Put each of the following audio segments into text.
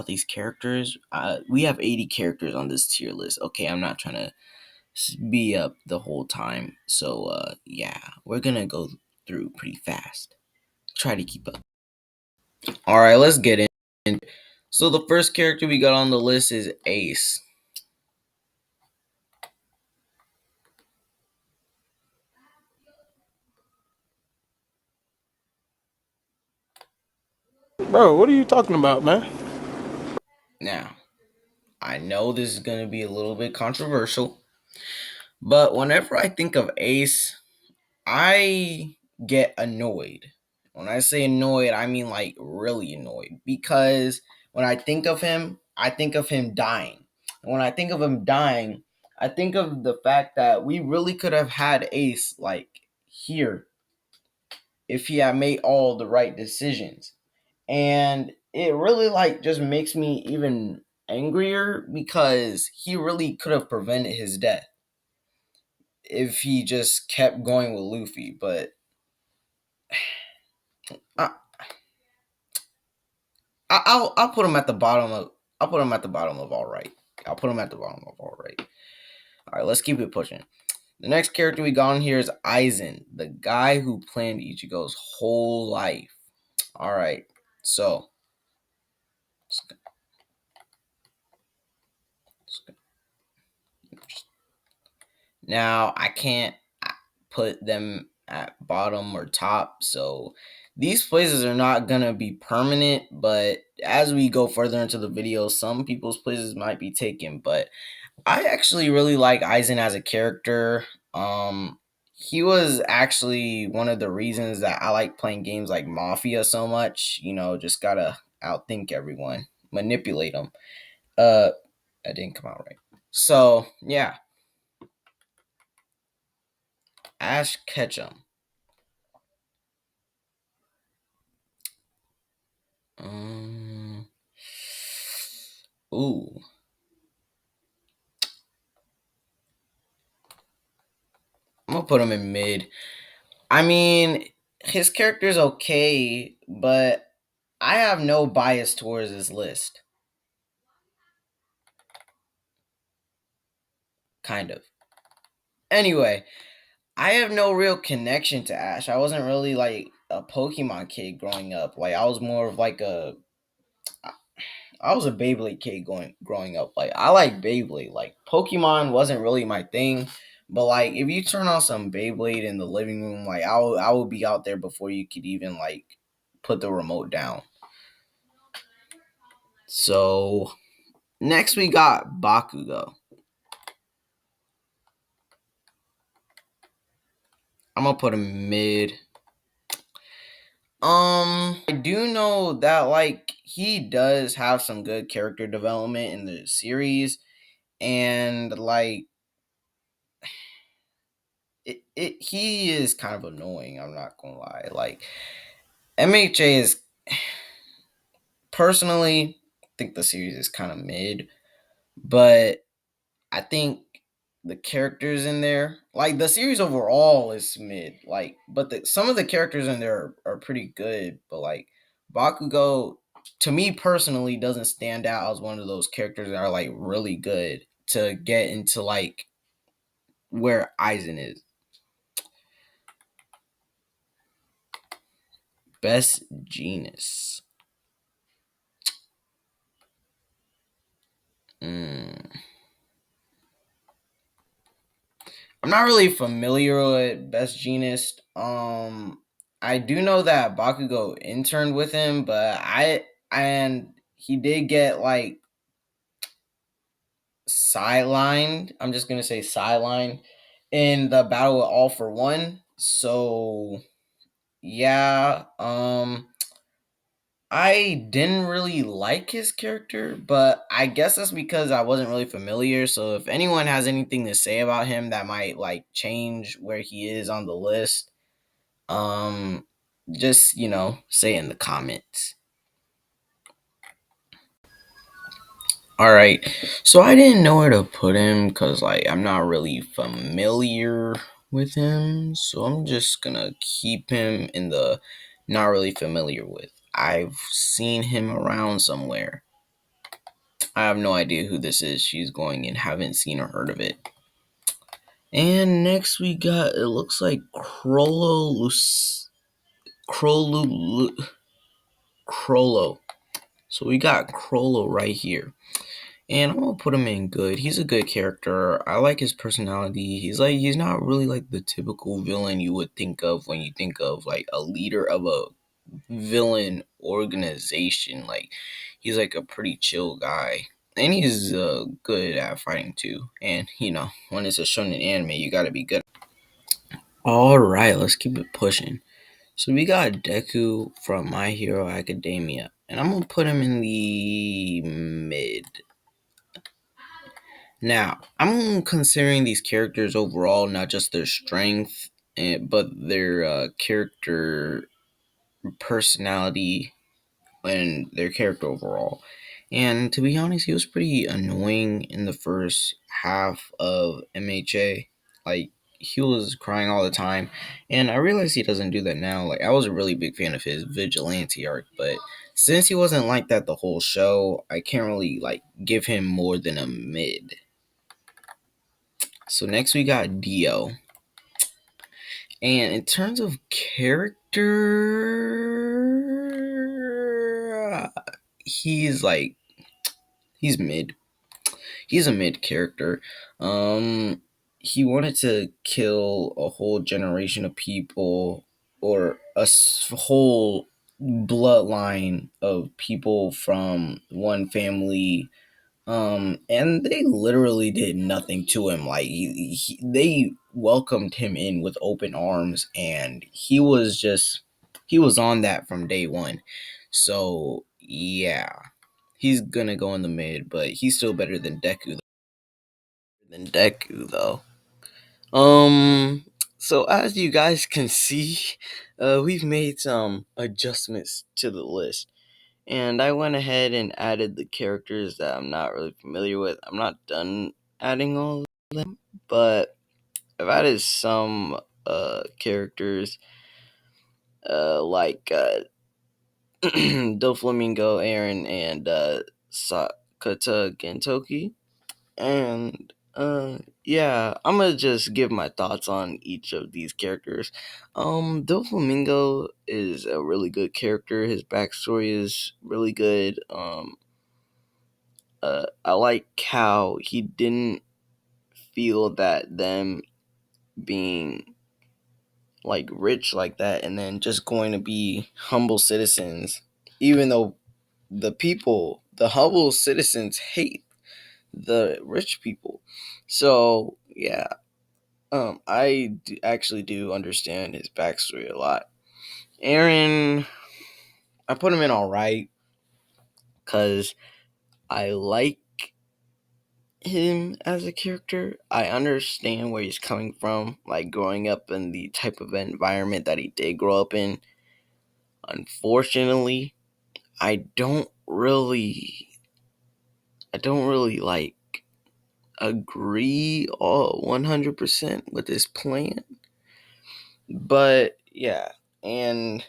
these characters. We have 80 characters on this tier list. Okay, I'm not trying to be up the whole time. So yeah, we're gonna go through pretty fast. Try to keep up. All right, let's get in. So the first character we got on the list is Ace. Bro, what are you talking about, man? Now, I know this is gonna be a little bit controversial, but whenever I think of Ace, I get annoyed. When I say annoyed, I mean like really annoyed because when I think of him, I think of him dying. And when I think of him dying, I think of the fact that we really could have had Ace like here if he had made all the right decisions. And it really like just makes me even angrier because he really could have prevented his death if he just kept going with Luffy. But I, I'll put him at the bottom of all right. I'll put him at the bottom of all right. All right, let's keep it pushing. The next character we got on here is Aizen, the guy who planned Ichigo's whole life. All right, so now I can't put them at bottom or top, so these places are not gonna be permanent. But as we go further into the video, some people's places might be taken. But I actually really like Aizen as a character. He was actually one of the reasons that I like playing games like Mafia so much. You know, just gotta outthink everyone, manipulate them. Uh, that didn't come out right. So yeah, Ash Ketchum. Um, ooh, I'm gonna put him in mid. I mean, his character's okay, but I have no bias towards this list. Kind of. Anyway, I have no real connection to Ash. I wasn't really like a Pokemon kid growing up. Like I was more of like I was a Beyblade kid going growing up. Like I like Beyblade. Like Pokemon wasn't really my thing. But like if you turn on some Beyblade in the living room, like I will be out there before you could even like put the remote down. So next we got Bakugo. I'm gonna put him mid. I do know that like he does have some good character development in the series, and like he is kind of annoying. I'm not gonna lie. Like MHA is personally, I think the series is kind of mid, but I think the characters in there, like the series overall, is mid. Like, but some of the characters in there are pretty good. But like Bakugo, to me personally, doesn't stand out as one of those characters that are like really good to get into like where Aizen is. Best genus. Mm. I'm not really familiar with Best Jeanist. I do know that Bakugo interned with him, but and he did get like sidelined. I'm just gonna say sidelined in the battle with All for One. So yeah, I didn't really like his character, but I guess that's because I wasn't really familiar. So if anyone has anything to say about him that might like change where he is on the list, um just say in the comments. All right, so I didn't know where to put him because like I'm not really familiar with him, so I'm just gonna keep him in the not really familiar with. I've seen him around somewhere. I have no idea who this is. She's going and haven't seen or heard of it. And next we got, it looks like Crollo. Crollo. So we got Crollo right here. And I'm gonna put him in good. He's a good character. I like his personality. He's not really like the typical villain you would think of when you think of like a leader of a villain organization. Like he's like a pretty chill guy. And he's good at fighting too. And when it's a shonen anime, you gotta be good. Alright, let's keep it pushing. So we got Deku from My Hero Academia. And I'm gonna put him in the mid. Now, I'm considering these characters overall, not just their strength, but their character personality and their character overall. And to be honest, he was pretty annoying in the first half of MHA. Like, he was crying all the time. And I realize he doesn't do that now. Like, I was a really big fan of his vigilante arc, but since he wasn't like that the whole show, I can't really, like, give him more than a mid. So next we got Dio. And in terms of character, he's like he's mid. He's a mid character. Um he wanted to kill a whole generation of people or whole bloodline of people from one family, and they literally did nothing to him. Like they welcomed him in with open arms, and he was on that from day one. So yeah, he's gonna go in the mid, but he's still better than Deku though. So as you guys can see, we've made some adjustments to the list. And I went ahead and added the characters that I'm not really familiar with. I'm not done adding all of them, but I've added some characters like Doflamingo, Aaron, and Sakata Gentoki. And yeah, I'm gonna just give my thoughts on each of these characters. Doflamingo is a really good character. His backstory is really good. I like how he didn't feel that them being like rich like that and then just going to be humble citizens, even though the humble citizens hate the rich people. So yeah, actually do understand his backstory a lot. Aaron, I put him in all right because I like him as a character. I understand where he's coming from, like growing up in the type of environment that he did grow up in. Unfortunately, I don't really like agree all 100% with his plan. But yeah, and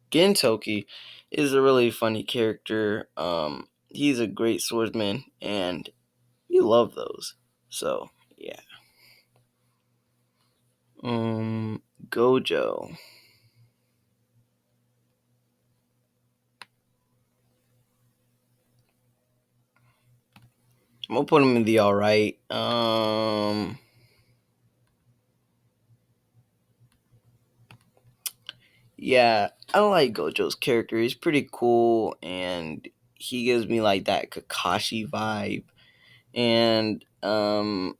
Gintoki is a really funny character. He's a great swordsman and you love those. So, yeah. Gojo. I'm gonna put him in the all right. Yeah, I like Gojo's character. He's pretty cool, and he gives me like that Kakashi vibe. And let's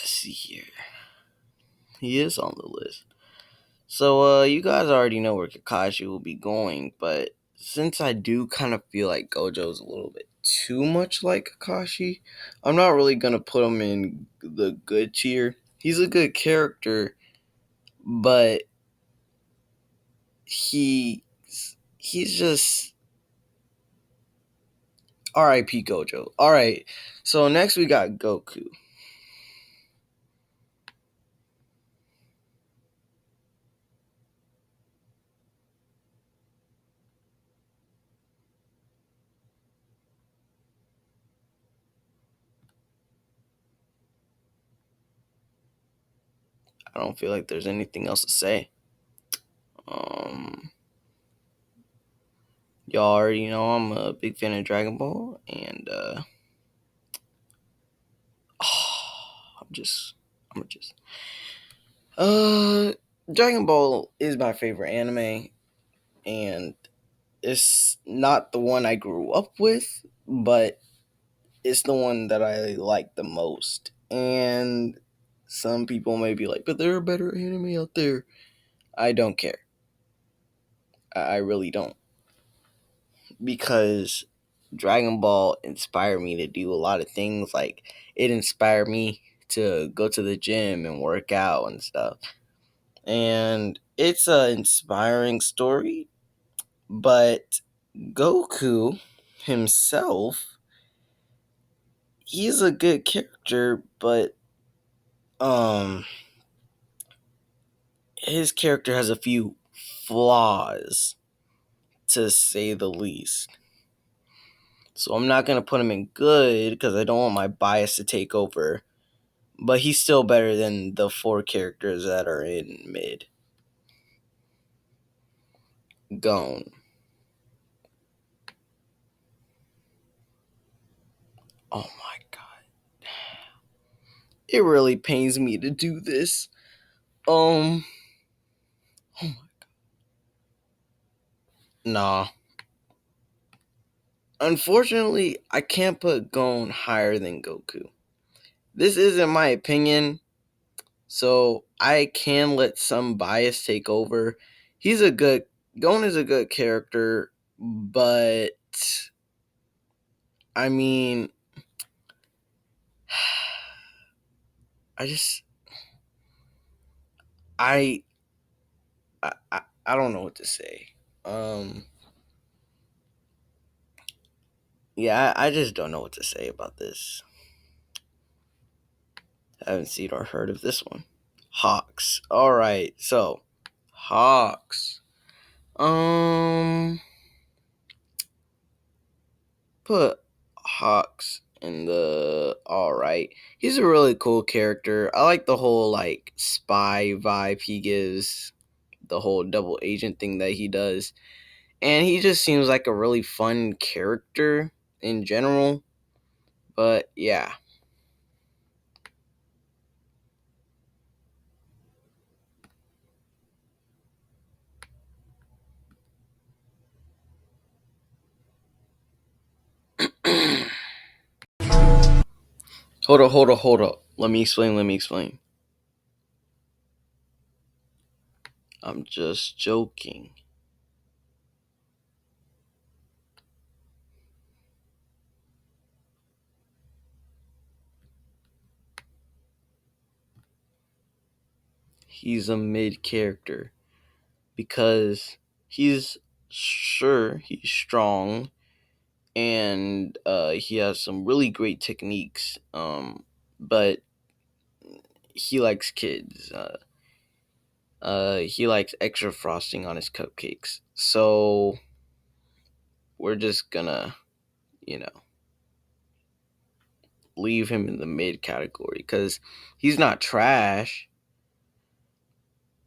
see here. He is on the list. So you guys already know where Kakashi will be going, but since I do kind of feel like Gojo's a little bit too much like Kakashi, I'm not really gonna put him in the good tier. He's a good character, but he's just R.I.P. Gojo. All right, so next we got Goku. I don't feel like there's anything else to say. Um, y'all already know I'm a big fan of Dragon Ball, and I'm just, I'm just, uh, Dragon Ball is my favorite anime, and it's not the one I grew up with, but it's the one that I like the most. And some people may be like, but there are better anime out there. I don't care. I really don't. Because Dragon Ball inspired me to do a lot of things. Like, it inspired me to go to the gym and work out and stuff. And it's an inspiring story, but Goku himself, he's a good character, but um his character has a few flaws, to say the least. So I'm not gonna put him in good because I don't want my bias to take over. But he's still better than the four characters that are in mid. Gone. Oh my god. It really pains me to do this. Um nah. Unfortunately, I can't put Gon higher than Goku. This isn't my opinion, so I can let some bias take over. He's a good Gon is a good character, but I mean, I just I I don't know what to say. Um yeah, I just don't know what to say about this. I haven't seen or heard of this one. Hawks. All right. So, Hawks. Um put Hawks in the all right. He's a really cool character. I like the whole like spy vibe he gives, the whole double agent thing that he does. And he just seems like a really fun character in general. But yeah. Hold up. Let me explain. I'm just joking. He's a mid character because he's he's strong and he has some really great techniques. But he likes kids. He likes extra frosting on his cupcakes. So we're just gonna, you know, leave him in the mid category because he's not trash,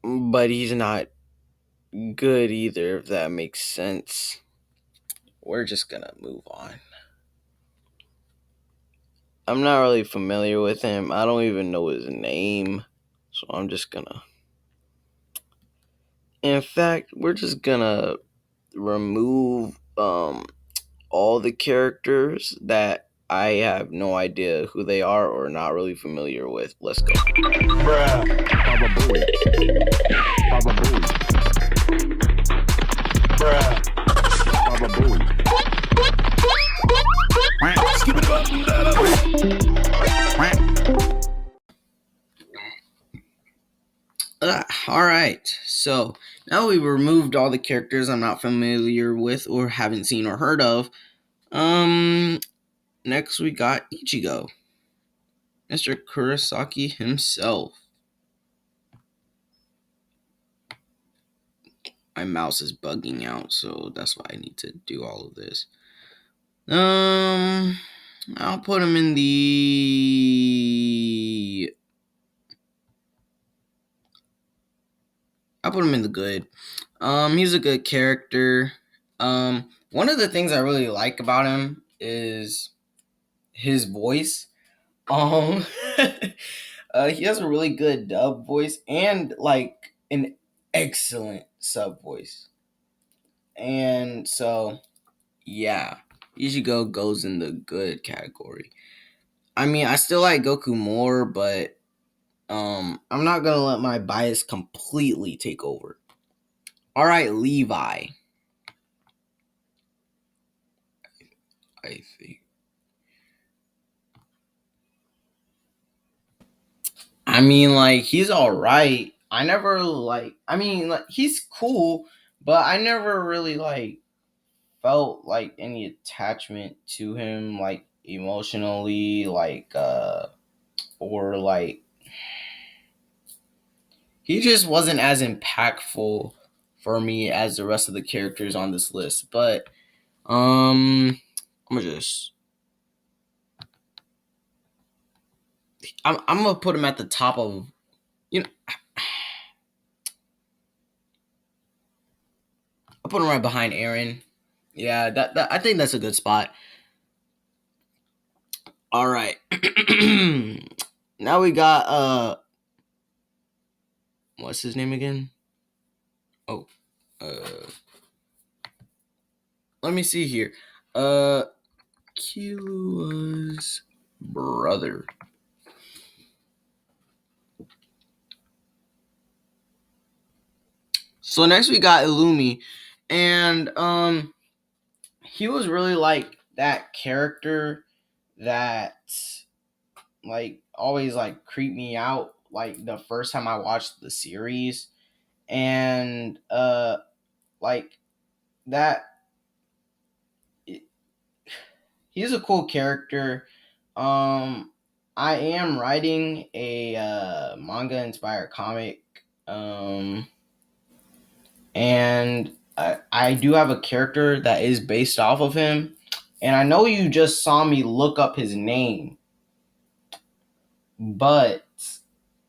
but he's not good either. If that makes sense. We're just gonna move on. I'm not really familiar with him. I don't even know his name. So I'm just gonna. In fact, we're just gonna remove all the characters that I have no idea who they are or not really familiar with. Let's go. Bruh. Baba Booey. Baba Booey. Bruh. Baba Booey. Skip it up and All right. So now we removed all the characters I'm not familiar with or haven't seen or heard of. Um, Next we got Ichigo, Mr. Kurosaki himself. My mouse is bugging out, so that's why I need to do all of this. Um, I'll put him in the I put him in the good. He's a good character. One of the things I really like about him is his voice. Um, he has a really good dub voice and like an excellent sub voice. And so, yeah, Ichigo goes in the good category. I mean, I still like Goku more, but I'm not gonna let my bias completely take over. All right, Levi. I think. I mean, like he's all right. I never like. I mean, like he's cool, but I never really like felt like any attachment to him, like emotionally, or like he just wasn't as impactful for me as the rest of the characters on this list. But I'm gonna just I'm gonna put him at the top of you know I'll put him right behind Aaron. Yeah, that I think that's a good spot. All right. Now we got what's his name again? Oh, uh let me see here. Uh Killua's brother. So next we got Illumi, and he was really like that character that like always like creeped me out like the first time I watched the series, and like that he's a cool character. um I am writing a manga inspired comic, um and I do have a character that is based off of him, and I know you just saw me look up his name, but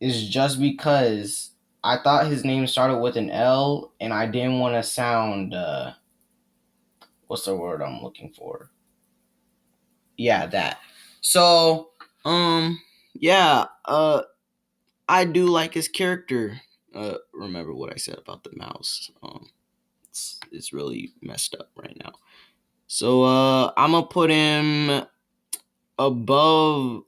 it's just because I thought his name started with an L, and I didn't want to sound what's the word I'm looking for? Yeah, that. So, yeah, I do like his character. Remember what I said about the mouse? It's really messed up right now. So, I'm gonna put him above.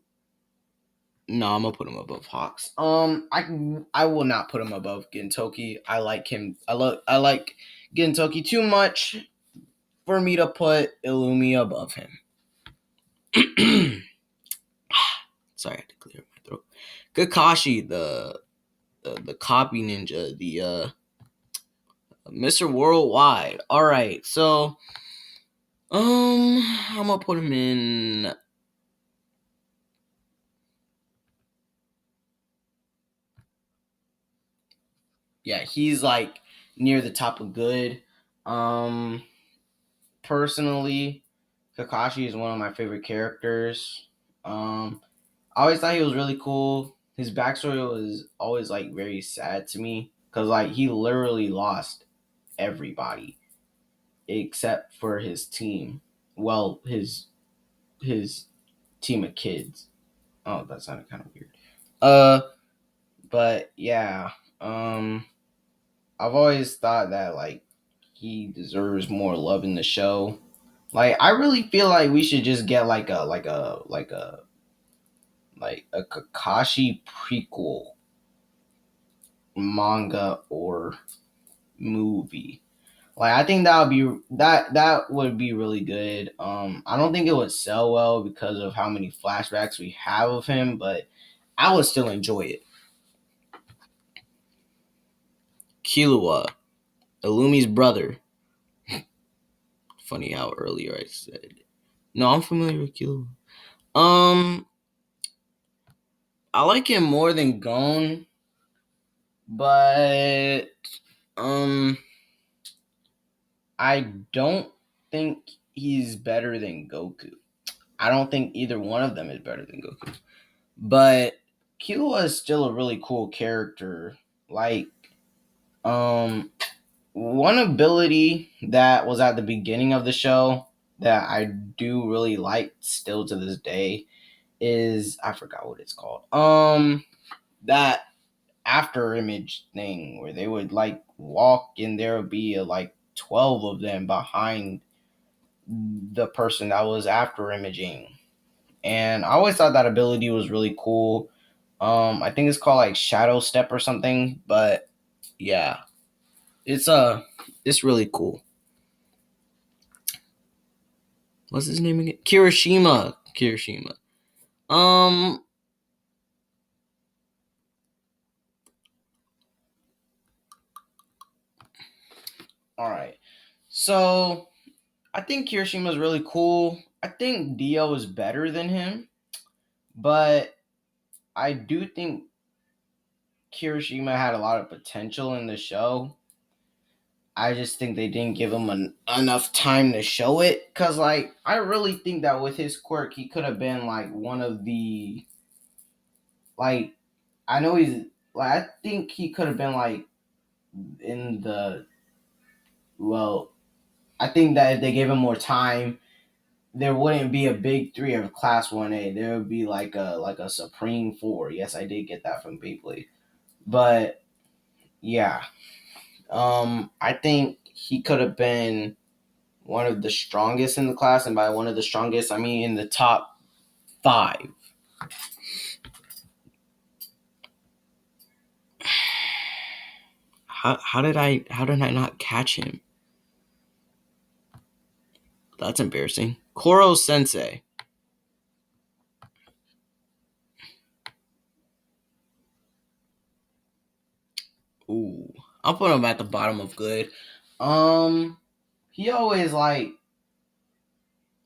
No, I'm gonna put him above Hawks. I will not put him above Gintoki. I like him. I like Gintoki too much for me to put Illumi above him. Sorry, I had to clear my throat. Kakashi, the copy ninja, the Mr. Worldwide. All right, so I'm gonna put him in. Yeah, he's like near the top of good. Um, Personally, Kakashi is one of my favorite characters. I always thought he was really cool. His backstory was always like very sad to me because like he literally lost everybody except for his team. Well, his team of kids. Oh, that sounded kind of weird. Uh, but yeah, um, I've always thought that like he deserves more love in the show. Like I really feel like we should just get like a Kakashi prequel manga or movie. Like I think that would be really good. I don't think it would sell well because of how many flashbacks we have of him, but I would still enjoy it. Killua, Illumi's brother. Funny how earlier I said. No, I'm familiar with Killua. Um, I like him more than Gon, but um, I don't think he's better than Goku. I don't think either one of them is better than Goku. But Killua is still a really cool character. Like Um, One ability that was at the beginning of the show that I do really like still to this day is I forgot what it's called. That after image thing where they would like walk and there would be like 12 of them behind the person that was after imaging. And I always thought that ability was really cool. I think it's called like Shadow Step or something, but yeah, it's it's really cool. What's his name again? Kirishima. Kirishima. Um all right. So, I think Kirishima's really cool. I think Dio is better than him, but I do think Kirishima had a lot of potential in the show. I just think they didn't give him enough time to show it. Cause like I really think that with his quirk, he could have been like one of the like I know he's like I think he could have been like in the well. I think that if they gave him more time, there wouldn't be a big three of class 1A. There would be like a supreme four. Yes, I did get that from Beyblade. But yeah, I think he could have been one of the strongest in the class, and by one of the strongest, I mean in the top five. How did I not catch him? That's embarrassing. Koro Sensei. Ooh, I'll put him at the bottom of good. Um, he always like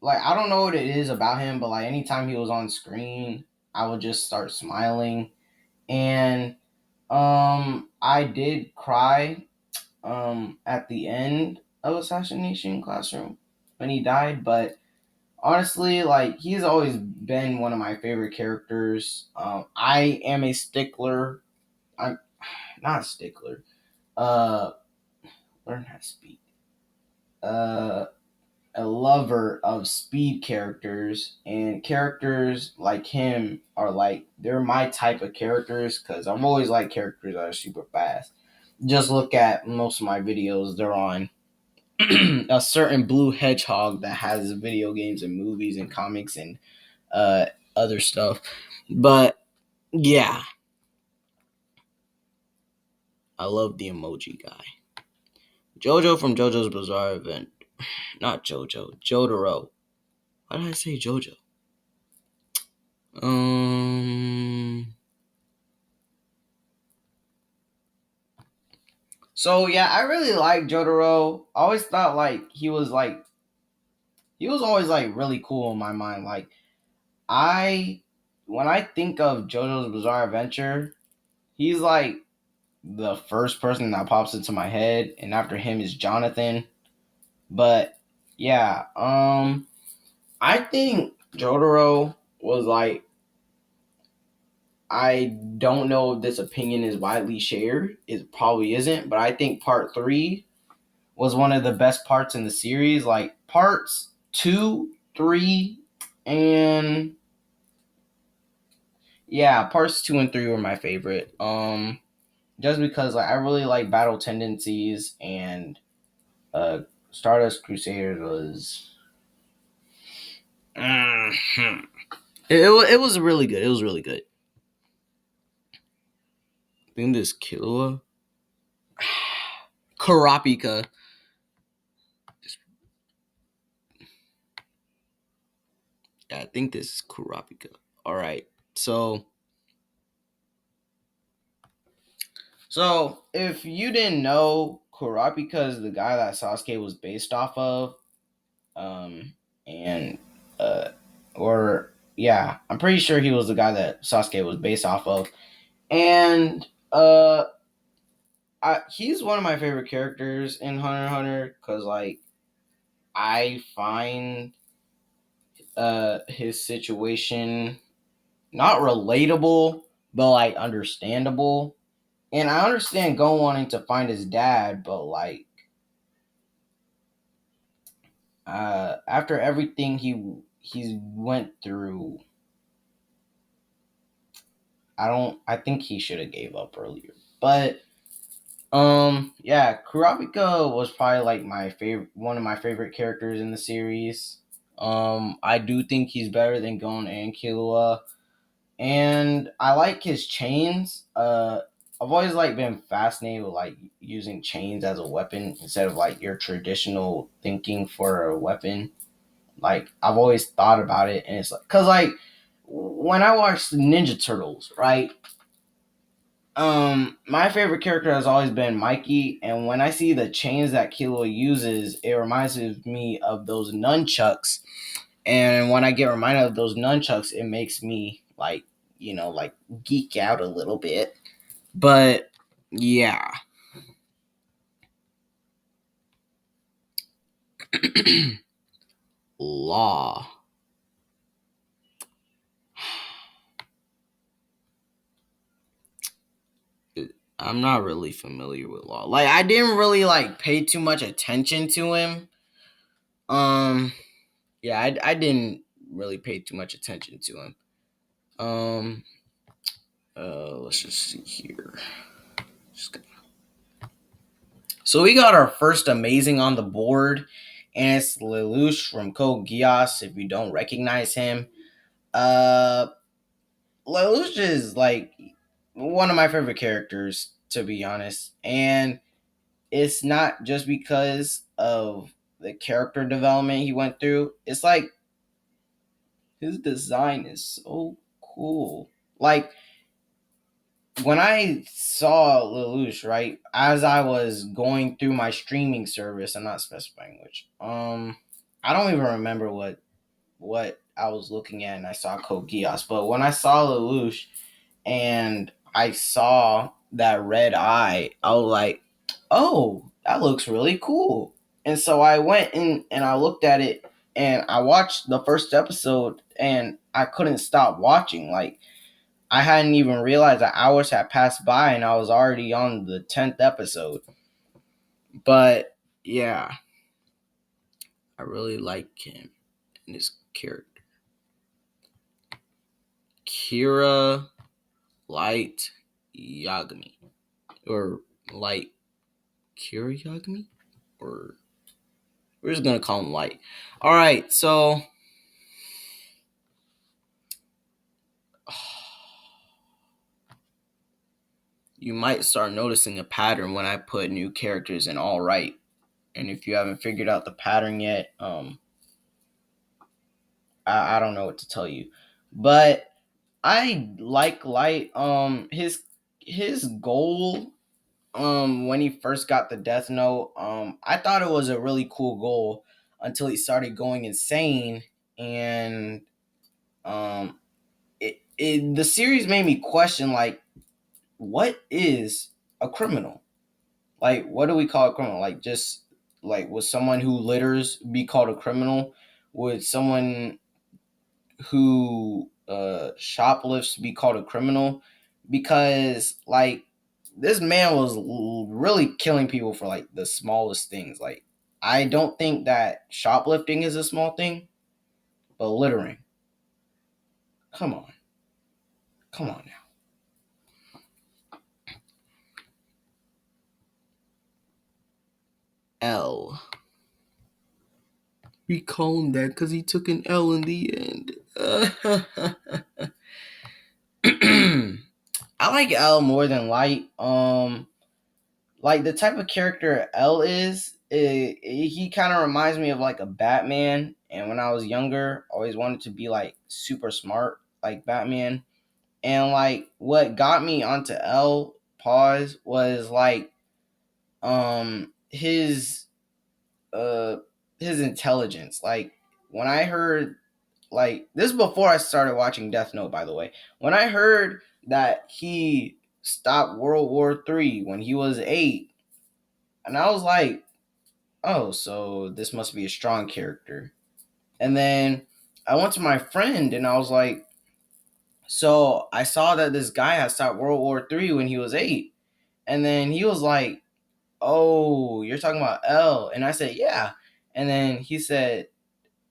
I don't know what it is about him, but like anytime he was on screen, I would just start smiling. And I did cry at the end of Assassination Classroom when he died, but honestly, like he's always been one of my favorite characters. I am a stickler. I'm not a stickler. Uh, learn how to speak. Uh, a lover of speed characters, and characters like him are like they're my type of characters because I've always liked characters that are super fast. Just look at most of my videos; they're on a certain blue hedgehog that has video games and movies and comics and uh, other stuff. But yeah, I love the emoji guy. Jojo from JoJo's Bizarre Event. Not Jojo, Jotaro. Why did I say Jojo? Um. So yeah, I really like Jotaro. I always thought he was always like really cool in my mind. Like I when I think of JoJo's Bizarre Adventure, he's like the first person that pops into my head, and after him is Jonathan. But yeah, I think Jotaro was like I don't know if this opinion is widely shared. It probably isn't, but I think part three was one of the best parts in the series. Like parts two, three, and yeah, parts two and three were my favorite. Just because like I really like battle tendencies and uh Stardust Crusaders was Mhm. It was really good. It was really good. I think this Killua Karapika. Yeah, I think this is Kurapika. All right. So if you didn't know, Kurapika is the guy that Sasuke was based off of. And uh or yeah, I'm pretty sure he was the guy that Sasuke was based off of. And he's one of my favorite characters in Hunter x Hunter cuz like I find his situation not relatable but like understandable, And I understand Gon wanting to find his dad, but like after everything he went through, I think he should have gave up earlier. But yeah, Kurapika was probably like my favorite, one of my favorite characters in the series. I do think he's better than Gon and Killua, and I like his chains. I've always like been fascinated with like using chains as a weapon instead of like your traditional thinking for a weapon. Like I've always thought about it, and it's like because like when I watched Ninja Turtles, right? My favorite character has always been Mikey, and when I see the chains that Killua uses, it reminds me of those nunchucks. And when I get reminded of those nunchucks, it makes me like like geek out a little bit. But yeah, Law. I'm not really familiar with Law. Like I didn't really like pay too much attention to him. Um, yeah, I didn't really pay too much attention to him. Um, let's just see here. So we got our first amazing on the board, and it's Lelouch from Code Geass. If you don't recognize him, uh, Lelouch is like one of my favorite characters, to be honest, and it's not just because of the character development he went through. It's like his design is so cool. Like when I saw Lelouch, right, as I was going through my streaming service, I'm not specifying which. I don't even remember what I was looking at, and I saw Code Geass. But when I saw Lelouch and I saw that red eye, I was like, "Oh, that looks really cool." And so I went in and I looked at it, and I watched the first episode, and I couldn't stop watching. Like I hadn't even realized that hours had passed by and I was already on the 10th episode. But yeah, I really like him and his character. Kira Light Yagami. Or Light Kira Yagami? Or we're just gonna call him Light. Alright, so you might start noticing a pattern when I put new characters in all right. And if you haven't figured out the pattern yet, I don't know what to tell you. But I like Light. His goal when he first got the Death Note, I thought it was a really cool goal until he started going insane, and um the series made me question like what is a criminal? Like what do we call a criminal? Like just like would someone who litters be called a criminal? Would someone who shoplifts be called a criminal? Because like this man was really killing people for like the smallest things. Like I don't think that shoplifting is a small thing, but littering, come on, come on now. L, we call him that because he took an L in the end. I like L more than Light. Like the type of character L is, he kind of reminds me of like a Batman. And when I was younger, I always wanted to be like super smart like Batman. And like what got me onto L pause was like his uh his intelligence. Like when I heard like this is before I started watching Death Note, by the way. When I heard that he stopped World War III when he was 8, and I was like, oh, so this must be a strong character. And then I went to my friend and I was like, so I saw that this guy had stopped World War III when he was 8. And then he was like, "Oh, you're talking about L?" And I said, "Yeah." And then he said,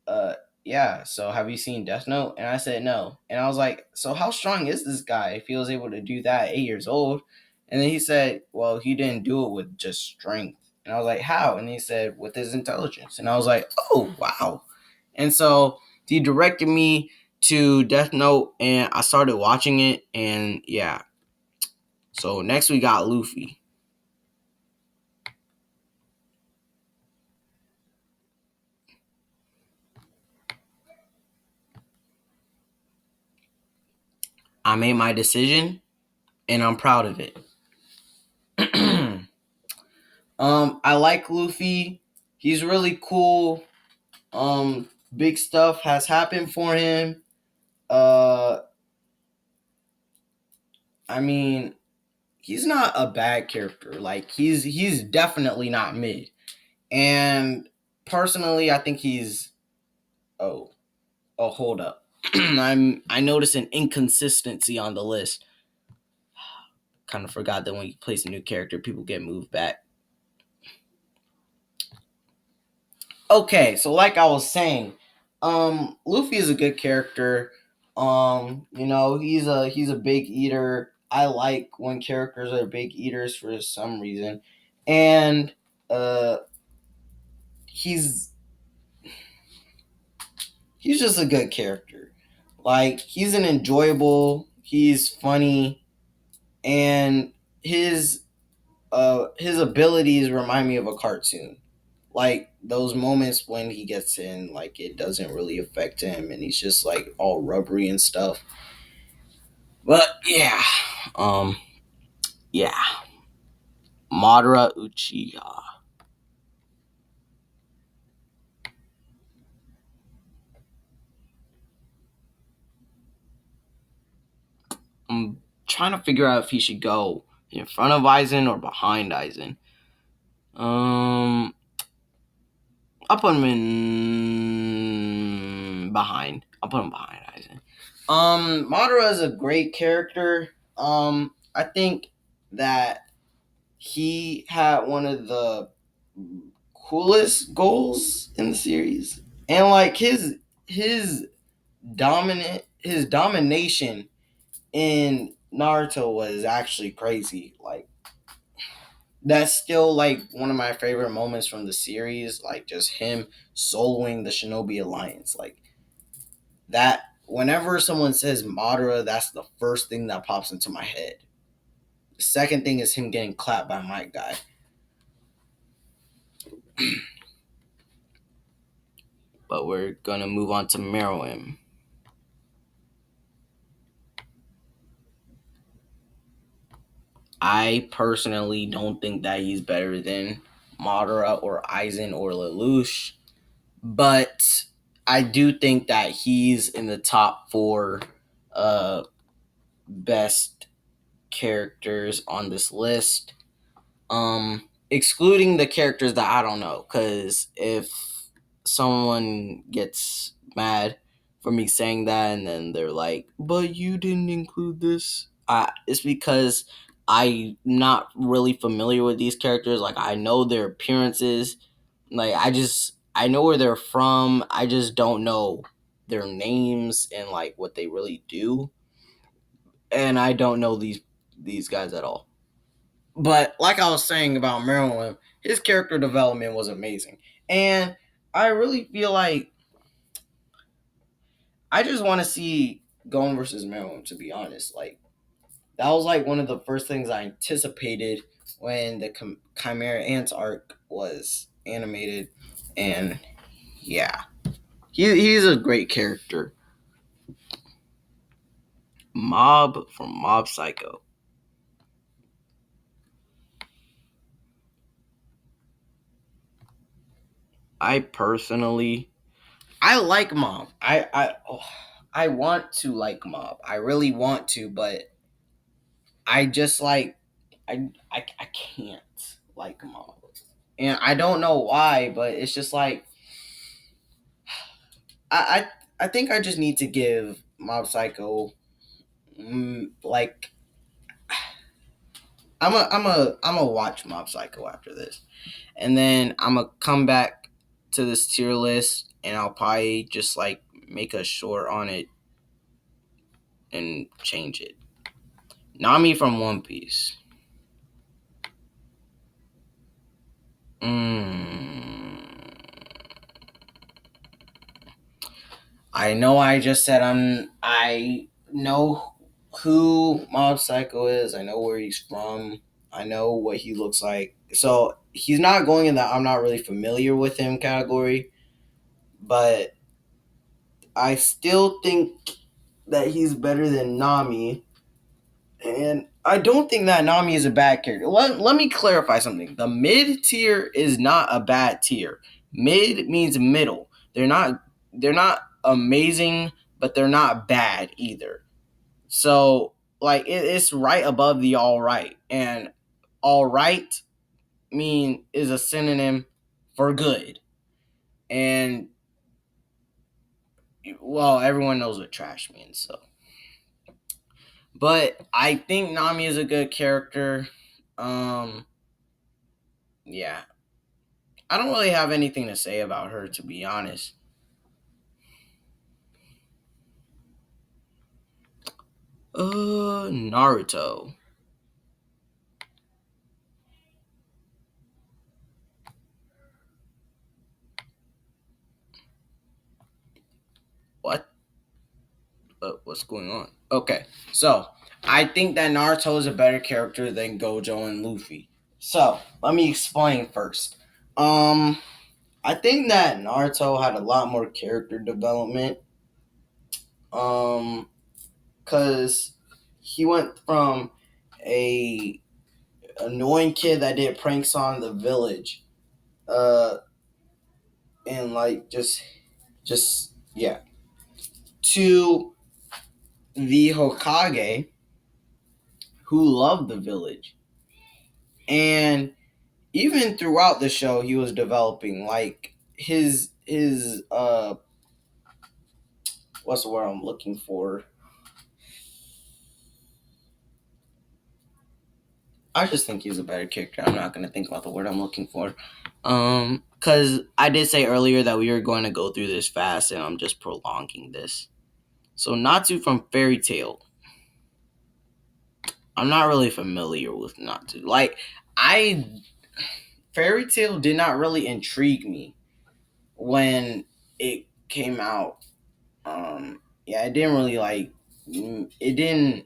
uh yeah, so have you seen Death Note? And I said no. And I was like, so how strong is this guy if he was able to do that at 8 years old? And then he said, well, he didn't do it with just strength. And I was like, how? And he said, with his intelligence. And I was like, oh wow. And so he directed me to Death Note, and I started watching it. And yeah, so next we got Luffy. I made my decision and I'm proud of it. I like Luffy. He's really cool. Big stuff has happened for him. Uh, I mean, he's not a bad character. Like he's definitely not mid. And personally, I think he's oh hold up. I noticed an inconsistency on the list. Kind of forgot that when you place a new character, people get moved back. Okay, so like I was saying, Luffy is a good character. He's a big eater. I like when characters are big eaters for some reason. And uh he's he's just a good character. Like he's an enjoyable, he's funny, and his abilities remind me of a cartoon. Like those moments when he gets in, like it doesn't really affect him, and he's just like all rubbery and stuff. But yeah, um, yeah, Madara Uchiha. I'm trying to figure out if he should go in front of Aizen or behind Aizen. Um, I'll put him in behind. I'll put him behind Aizen. Madara is a great character. I think that he had one of the coolest goals in the series, and like his his domination in Naruto was actually crazy. Like that's still like one of my favorite moments from the series. Like just him soloing the Shinobi Alliance. Like that. Whenever someone says Madara, that's the first thing that pops into my head. The second thing is him getting clapped by my guy. But we're gonna move on to Meruem. I personally don't think that he's better than Madara or Aizen or Lelouch, but I do think that he's in the top four best characters on this list. Excluding the characters that I don't know, because if someone gets mad for me saying that, and then they're like, "But you didn't include this," it's because I'm not really familiar with these characters. Like I know their appearances, like I know where they're from. I just don't know their names and like what they really do, and I don't know these guys at all. But like I was saying about Maryland, his character development was amazing. And I really feel like I just want to see Gon versus Maryland, to be honest. Like that was like one of the first things I anticipated when the Chimera Ants arc was animated. And yeah, he's a great character. Mob from Mob Psycho. I personally I like Mob. I want to like Mob. I really want to, but I just like I can't like Mob. And I don't know why, but it's just like I think I just need to give Mob Psycho like I'm a watch Mob Psycho after this, and then I'm gonna come back to this tier list, and I'll probably just like make a short on it and change it. Nami from One Piece. Mm, I know I just said I know who Mob Psycho is. I know where he's from. I know what he looks like. So he's not going in the I'm not really familiar with him category, but I still think that he's better than Nami. And I don't think that Nami is a bad character. Let me clarify something. The mid tier is not a bad tier. Mid means middle. They're not amazing, but they're not bad either. So like it's right above the all right. And all right mean is a synonym for good. And well, everyone knows what trash means, so but I think Nami is a good character. Um yeah, I don't really have anything to say about her, to be honest. Naruto. What? What's going on? Okay, so I think that Naruto is a better character than Gojo and Luffy. So let me explain first. Um, I think that Naruto had a lot more character development. Um, cause he went from a annoying kid that did pranks on the village, uh, and like just yeah, to the Hokage who loved the village. And even throughout the show he was developing like his what's the word I'm looking for? I just think he's a better character. I'm not gonna think about the word I'm looking for. Cause I did say earlier that we were going to go through this fast and I'm just prolonging this. So Natsu from Fairy Tail. I'm not really familiar with Natsu. Like I Fairy Tail did not really intrigue me when it came out. Yeah, it didn't really it didn't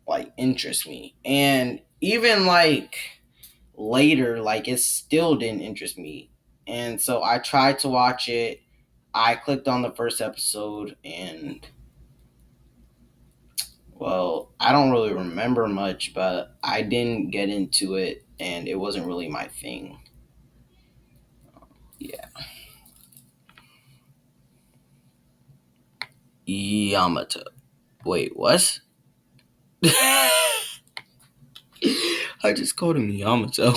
like interest me. And even like later, like it still didn't interest me. And so I tried to watch it. I clicked on the first episode and well, I don't really remember much, but I didn't get into it and it wasn't really my thing. Yeah. Yamato. Wait, what? I just called him Yamato.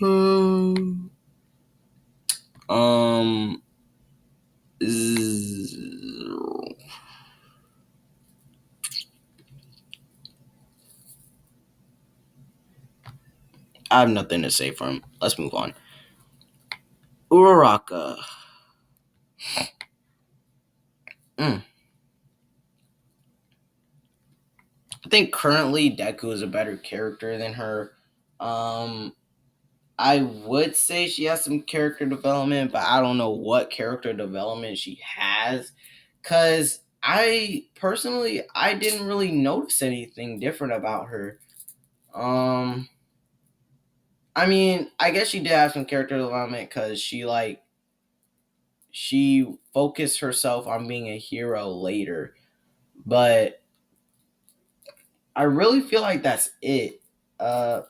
um, I have nothing to say for him. Let's move on. Uraraka. Mm. I think currently Deku is a better character than her. Um, I would say she has some character development, but I don't know what character development she has. Cause I didn't really notice anything different about her. Um, I mean, I guess she did have some character development because she focused herself on being a hero later, but I really feel like that's it. Uh,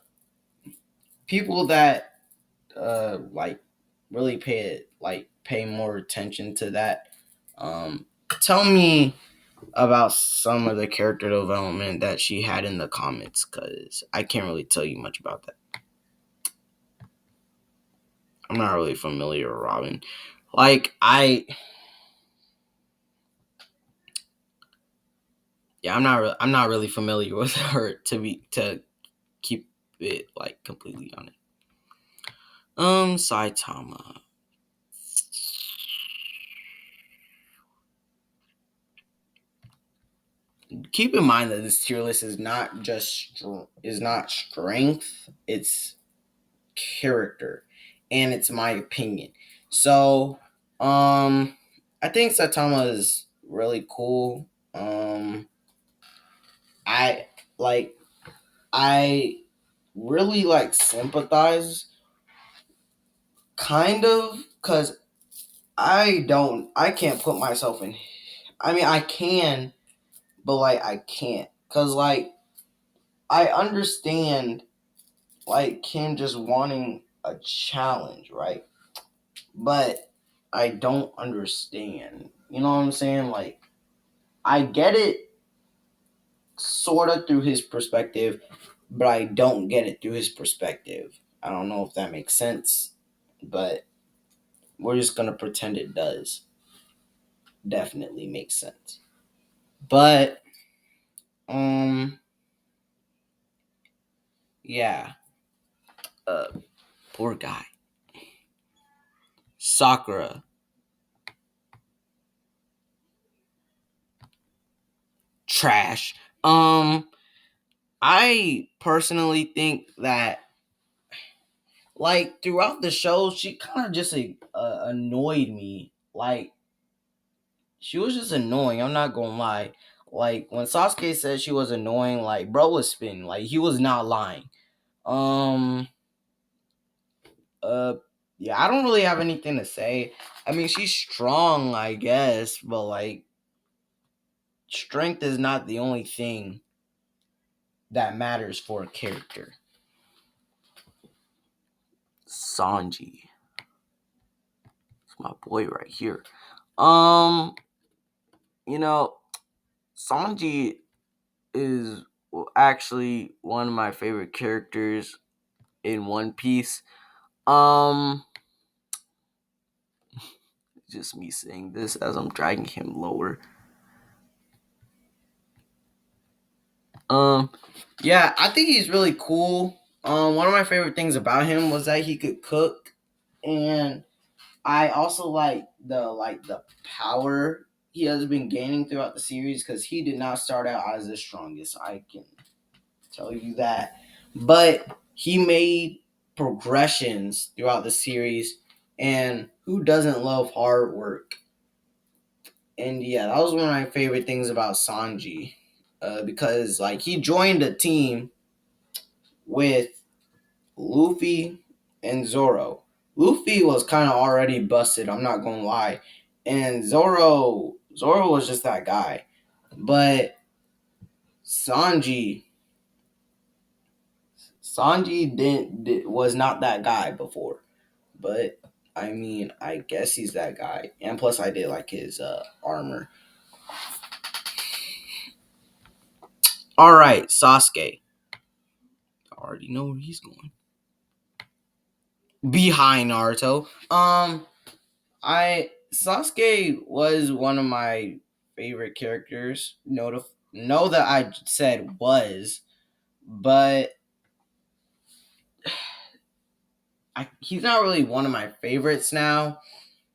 People that like really pay more attention to that. Um, Tell me about some of the character development that she had in the comics, because I can't really tell you much about that. I'm not really familiar with Robin. Like Yeah, I'm not really familiar with her to keep it like completely honest. Saitama. Keep in mind that this tier list is not is not strength, it's character, and it's my opinion. So, I think Saitama is really cool. I like I really like sympathize kind of because I can't put myself in. I mean, I can, but like I can't because like I understand like him just wanting a challenge, right? But I don't understand. You know what I'm saying? Like I get it sort of through his perspective, but I don't get it through his perspective. I don't know if that makes sense, but we're just gonna pretend it does. Definitely makes sense. But yeah, uh, poor guy, Sakura, trash. I personally think that like throughout the show, she kind of just annoyed me. Like she was just annoying. I'm not gonna lie. Like when Sasuke said she was annoying, like bro was spinning. Like he was not lying. Um. Uh. Yeah, I don't really have anything to say. I mean, she's strong, I guess, but like strength is not the only thing that matters for a character. Sanji, it's my boy right here. Um. You know, Sanji is actually one of my favorite characters in One Piece. Um, just me saying this as I'm dragging him lower. Um, yeah, I think he's really cool. One of my favorite things about him was that he could cook, and I also like the power he has been gaining throughout the series because he did not start out as the strongest. I can tell you that. But he made progressions throughout the series, and who doesn't love hard work? And yeah, that was one of my favorite things about Sanji, because like he joined a team with Luffy and Zoro. Luffy was kind of already busted. I'm not gonna lie, and Zoro was just that guy, but Sanji was not that guy before. But I mean, I guess he's that guy. And plus, I did like his armor. All right, Sasuke. I already know where he's going. Behind Naruto. I Sasuke was one of my favorite characters. Know that I said was, but he's not really one of my favorites now.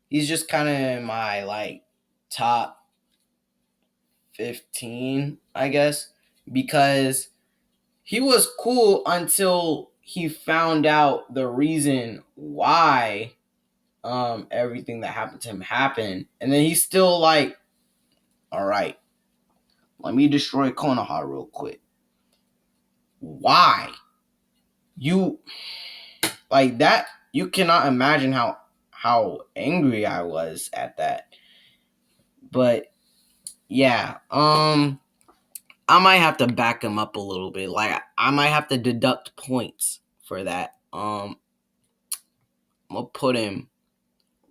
He's just kind of in my like top 15, I guess, because he was cool until he found out the reason why everything that happened to him happened. And then he's still like, all right, let me destroy Konoha real quick. Why? You like that you cannot imagine how angry I was at that. But yeah, I might have to back him up a little bit. Like I might have to deduct points for that. I'm gonna put him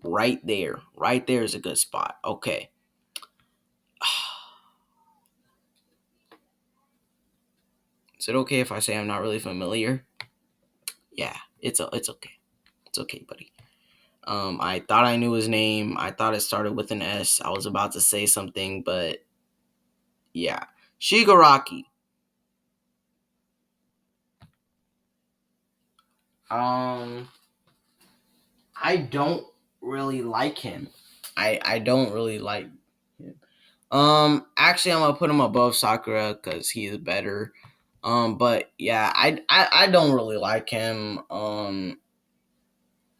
right there. Right there is a good spot. Okay. Is it okay if I say I'm not really familiar? Yeah, it's okay. It's okay, buddy. I thought I knew his name. I thought it started with an S. I was about to say something, but yeah. Shigaraki. Um, I don't really like him. I don't really like him. Actually, I'm gonna put him above Sakura because he is better. But yeah, I don't really like him.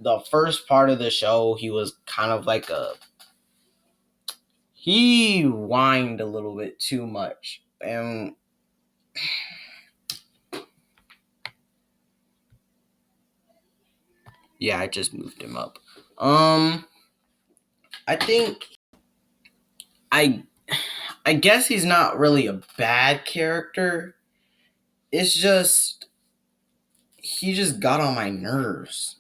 The first part of the show, he was kind of like a he whined a little bit too much, and yeah, I just moved him up. Um, I think I I guess he's not really a bad character. It's just he just got on my nerves.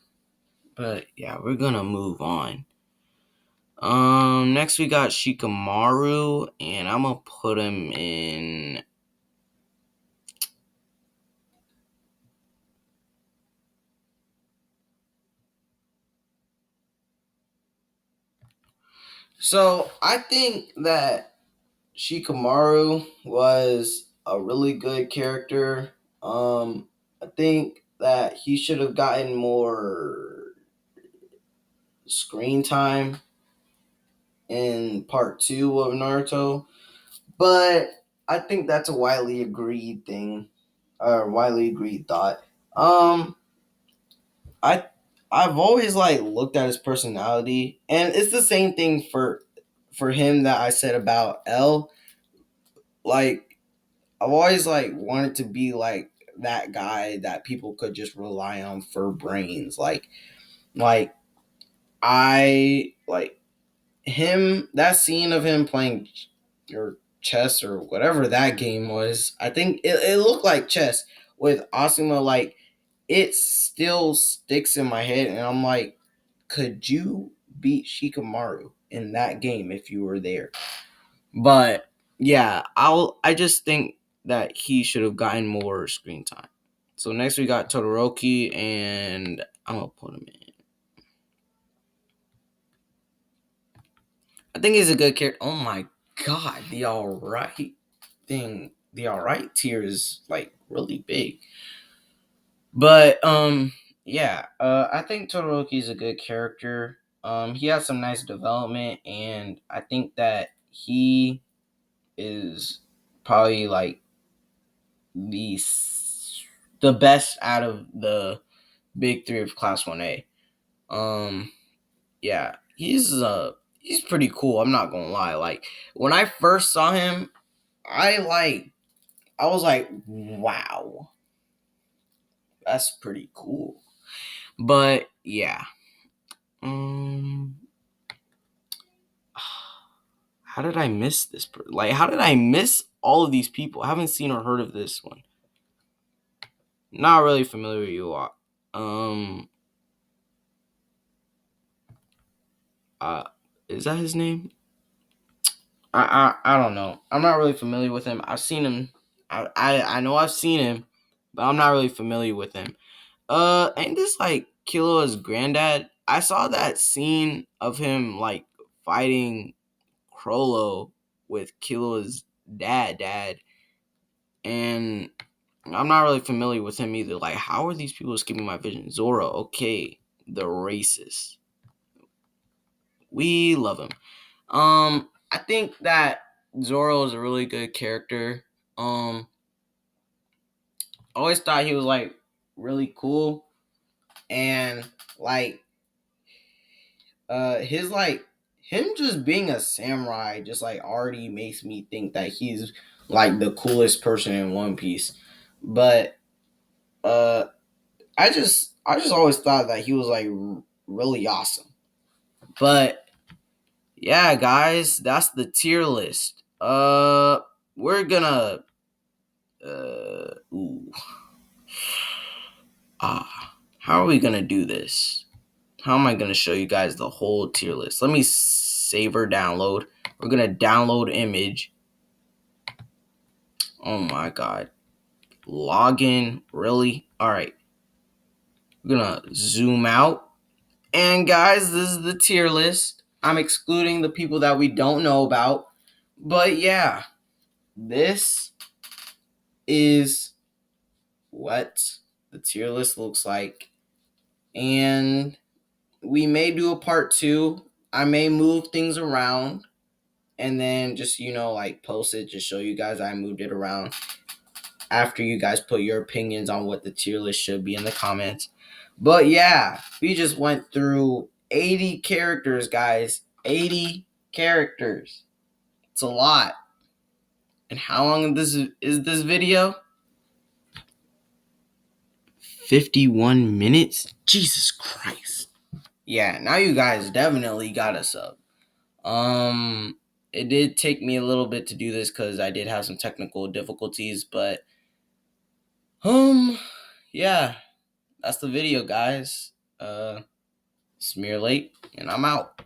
But yeah, we're gonna move on. Next we got Shikamaru, and I'm gonna put him in. So I think that Shikamaru was a really good character. I think that he should have gotten more screen time in part two of Naruto, but I think that's a widely agreed thing, or widely agreed thought. Um, I I've always like looked at his personality, and it's the same thing for him that I said about L. Like I've always like wanted to be like that guy that people could just rely on for brains. Like I like him, that scene of him playing or chess or whatever that game was. I think it looked like chess with Asuma. Like it still sticks in my head, and I'm like, could you beat Shikamaru in that game if you were there? But yeah, I just think that he should have gotten more screen time. So next we got Todoroki, and I'm gonna put him in. I think he's a good character. Oh my god, the alright thing, the alright tier is like really big. But yeah, I think Todoroki is a good character. He has some nice development, and I think that he is probably like the the best out of the big three of Class 1A. Um, yeah, he's pretty cool. I'm not gonna lie. Like when I first saw him, I was like, wow, that's pretty cool. But yeah, um, how did I miss this? Like, how did I miss all of these people? I haven't seen or heard of this one. Not really familiar with you all. Um, uh, is that his name? I don't know. I'm not really familiar with him. I've seen him. I know I've seen him, but I'm not really familiar with him. Ain't this like Killua's granddad? I saw that scene of him like fighting Crollo with Killua's dad, and I'm not really familiar with him either. Like, how are these people skipping my vision? Zoro, okay, the racist. We love him. I think that Zoro is a really good character. I always thought he was like really cool, and like his like him just being a samurai just like already makes me think that he's like the coolest person in One Piece. But uh, I just always thought that he was like really awesome. But yeah, guys, that's the tier list. We're gonna ooh. How are we gonna do this? How am I gonna show you guys the whole tier list? Let me save or download. We're gonna download image. Oh my god. Login, really? Alright. We're gonna zoom out. And guys, this is the tier list. I'm excluding the people that we don't know about. But yeah, this is what the tier list looks like. And we may do a part two. I may move things around and then just, like post it, just show you guys I moved it around after you guys put your opinions on what the tier list should be in the comments. But yeah, we just went through 80 characters, guys. 80 characters. It's a lot. And how long is this video? 51 minutes? Jesus Christ. Yeah, now you guys definitely got a sub. It did take me a little bit to do this because I did have some technical difficulties, but yeah, that's the video, guys. Smear late, and I'm out.